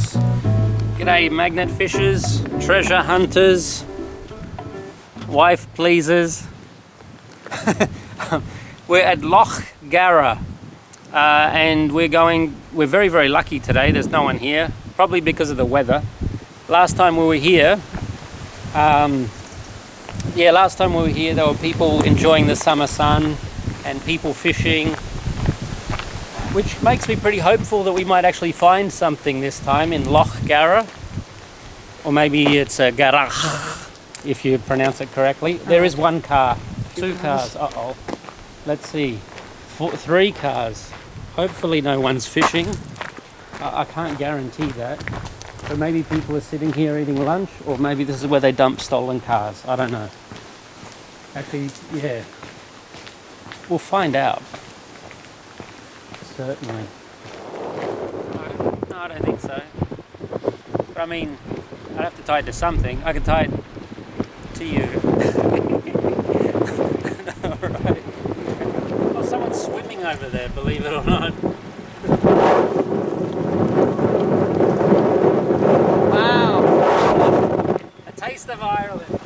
folks. G'day magnet fishers, treasure hunters, wife pleasers. We're at Loch Garra and we're very, very lucky today. There's no one here, probably because of the weather. Last time we were here, there were people enjoying the summer sun and people fishing, which makes me pretty hopeful that we might actually find something this time in Loch Garra. Or maybe it's Garra, if you pronounce it correctly. There is one car, two cars, uh-oh. Let's see, 3 cars. Hopefully no one's fishing. I can't guarantee that. But maybe people are sitting here eating lunch, or maybe this is where they dump stolen cars. I don't know. Actually, yeah. We'll find out. Certainly. No, I don't think so. But I mean, I'd have to tie it to something. I could tie it to you. Alright. Oh, someone's swimming over there, believe it or not. Wow. A taste of Ireland.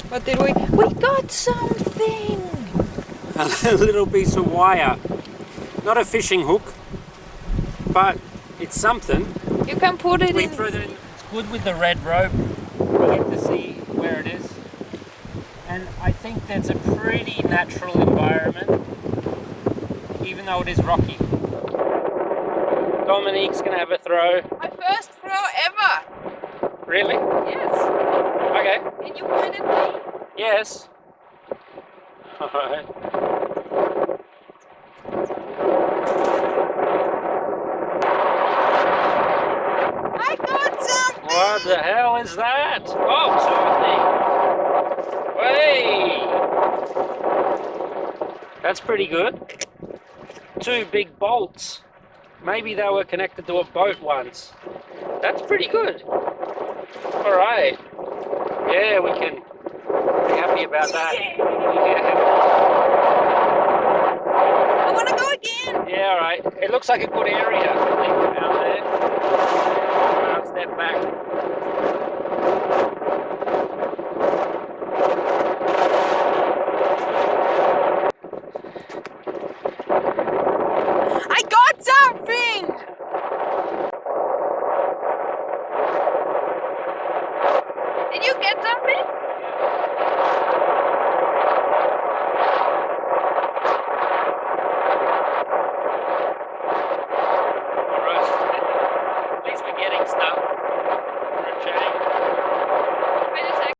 What did we? We got something! A little piece of wire. Not a fishing hook, but it's something. You can put it We in. threw it in. It's good with the red rope. You get to see where it is. And I think that's a pretty natural environment, even though it is rocky. Dominique's gonna have a throw. My first throw ever! Really? Yes! Okay. Can you point at me? Yes. Alright. I got something! What the hell is that? Oh, two things. Hey! That's pretty good. 2 big bolts. Maybe they were connected to a boat once. That's pretty good. Alright. Yeah, we can be happy about that. Yeah. I wanna go again! Yeah, alright. It looks like a good area, I think, down there. I'll step back. I got something! Did you get something? Alright. At least we're getting stuff for a change. Wait a sec.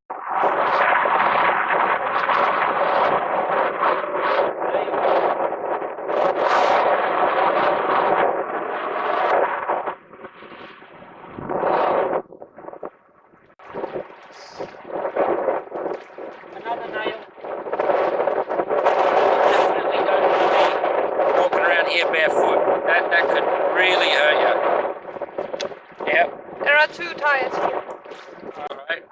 Another nail. Definitely don't want to be walking around here barefoot. That could really hurt you. Yep. There are 2 tires here. Alright.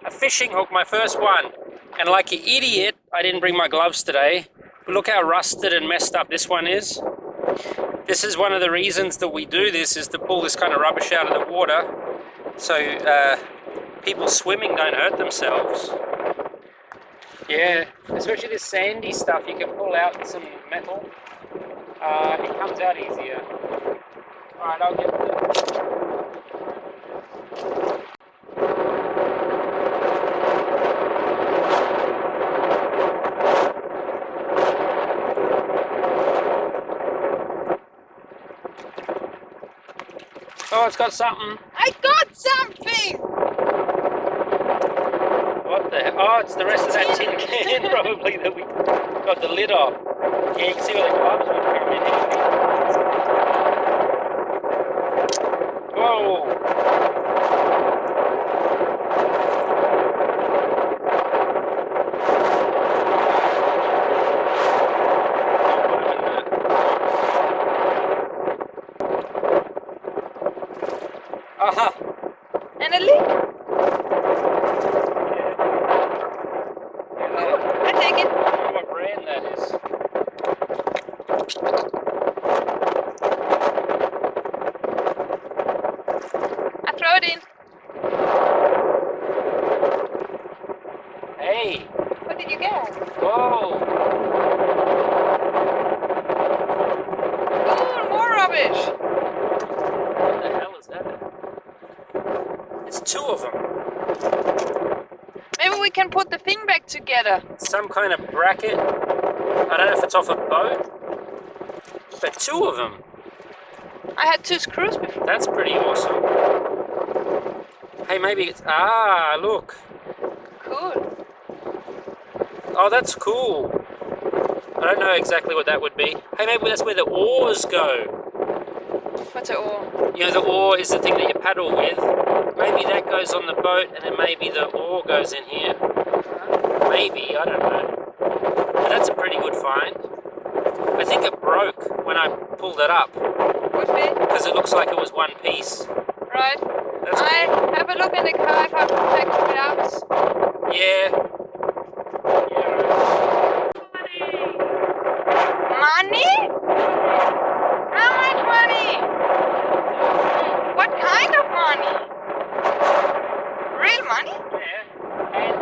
A fishing hook, my first one. And like an idiot, I didn't bring my gloves today. But look how rusted and messed up this one is. This is one of the reasons that we do this, is to pull this kind of rubbish out of the water. So people swimming don't hurt themselves. Yeah, especially this sandy stuff, you can pull out some metal. It comes out easier. Alright, I'll get the... Oh, it's got something. I got something! What the hell? Oh, it's the rest of that tin can probably that we got the lid off. Yeah, you can see where the gloves would come in handy. Whoa! Aha! And a leak. Yeah. I take it. Oh, we can put the thing back together. Some kind of bracket. I don't know if it's off a boat, but 2 of them. I had 2 screws before. That's pretty awesome. Hey, maybe it's... look. Cool. Oh, that's cool. I don't know exactly what that would be. Hey, maybe that's where the oars go. What's it all? You know, the oar is the thing that you paddle with. Maybe that goes on the boat, and then maybe the oar goes in here. Maybe, I don't know. But that's a pretty good find. I think it broke when I pulled it up, Would be. because it looks like it was one piece. Right. That's I cool. have a look in the car if I can take it out. Yeah. Money? How much money? What kind of money? Real money? Yeah. And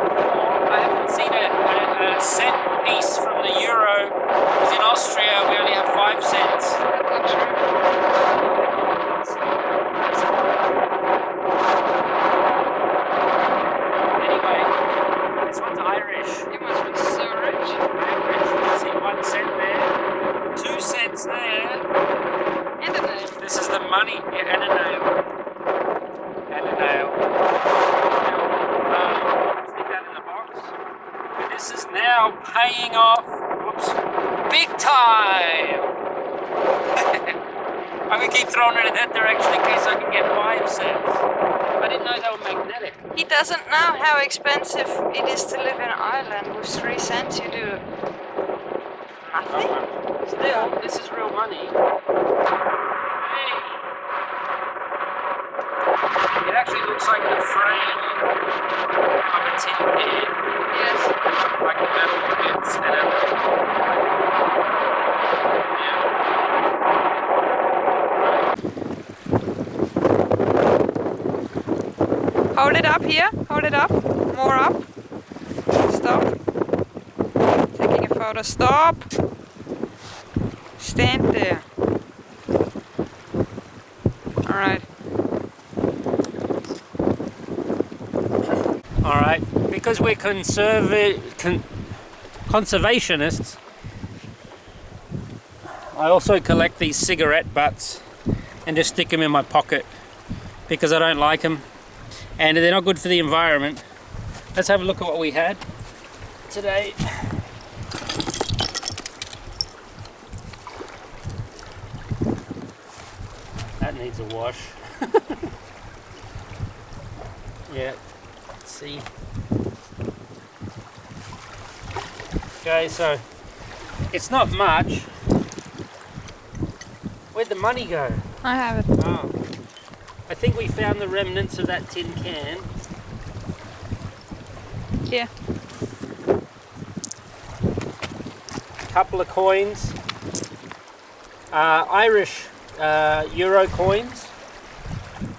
I haven't seen a cent piece from the euro, because in Austria we only have 5 cents. That's not true. Anyway, this one's Irish. You must be so rich. Irish. See 1 cent there, 2 cents there. And a nail. This is the money. Yeah, and a nail. And a nail. Stick that in the box. And this is now paying off. Whoops. Big time! I'm gonna keep throwing it in that direction in case I can get 5 cents. I didn't know they were magnetic. He doesn't know how expensive it is to live in Ireland. With 3 cents you do nothing. Still, this is real money. Hey. It actually looks like the frame of a tin can, Yes. like the metal bits and a... Hold it up here. Hold it up. More up. Stop. Taking a photo. Stop. Stand there. Alright. Alright, because we're conservationists, I also collect these cigarette butts and just stick them in my pocket because I don't like them and they're not good for the environment. Let's have a look at what we had today. That needs a wash. Yeah, let's see. Okay, so it's not much. Where'd the money go? I have it. Oh. I think we found the remnants of that tin can. Here. A couple of coins. Irish euro coins.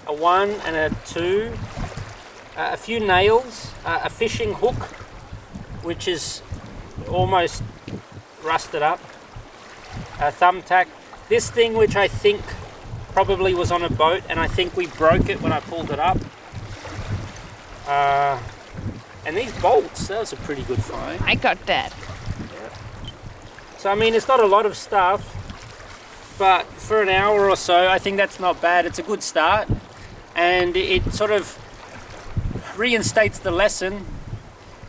A 1 and a 2. A few nails. A fishing hook, which is almost rusted up. A thumbtack. This thing, which I think probably was on a boat, and I think we broke it when I pulled it up. And these bolts, that was a pretty good find. I got that. So I mean, it's not a lot of stuff, but for an hour or so, I think that's not bad. It's a good start, and it sort of reinstates the lesson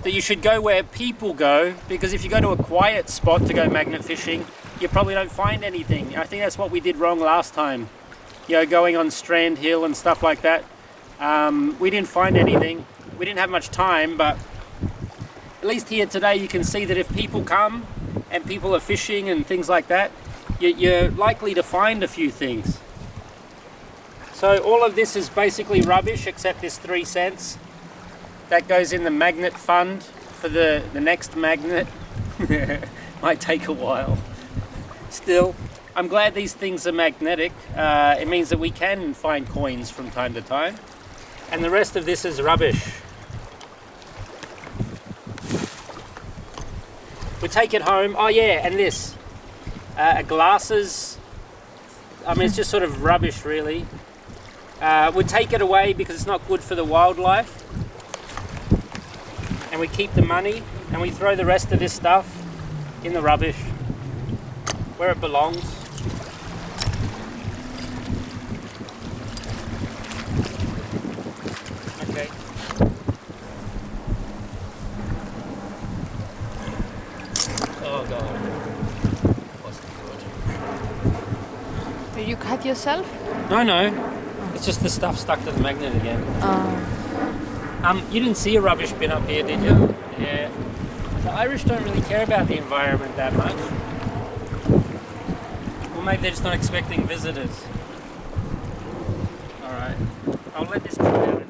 that you should go where people go, because if you go to a quiet spot to go magnet fishing, you probably don't find anything. I think that's what we did wrong last time. You know, going on Strand Hill and stuff like that. We didn't find anything. We didn't have much time, but at least here today you can see that if people come and people are fishing and things like that, you're likely to find a few things. So all of this is basically rubbish except this 3 cents. That goes in the magnet fund for the next magnet. Might take a while. Still, I'm glad these things are magnetic. It means that we can find coins from time to time. And the rest of this is rubbish. We take it home. Oh yeah, and this. Glasses. I mean, it's just sort of rubbish, really. We take it away because it's not good for the wildlife. and we keep the money, and we throw the rest of this stuff in the rubbish where it belongs. Okay. Oh god. Wasn't good. Did you cut yourself? No. It's just the stuff stuck to the magnet again. You didn't see a rubbish bin up here, did you? Yeah. The Irish don't really care about the environment that much. Well, maybe they're just not expecting visitors. Alright. I'll let this come out.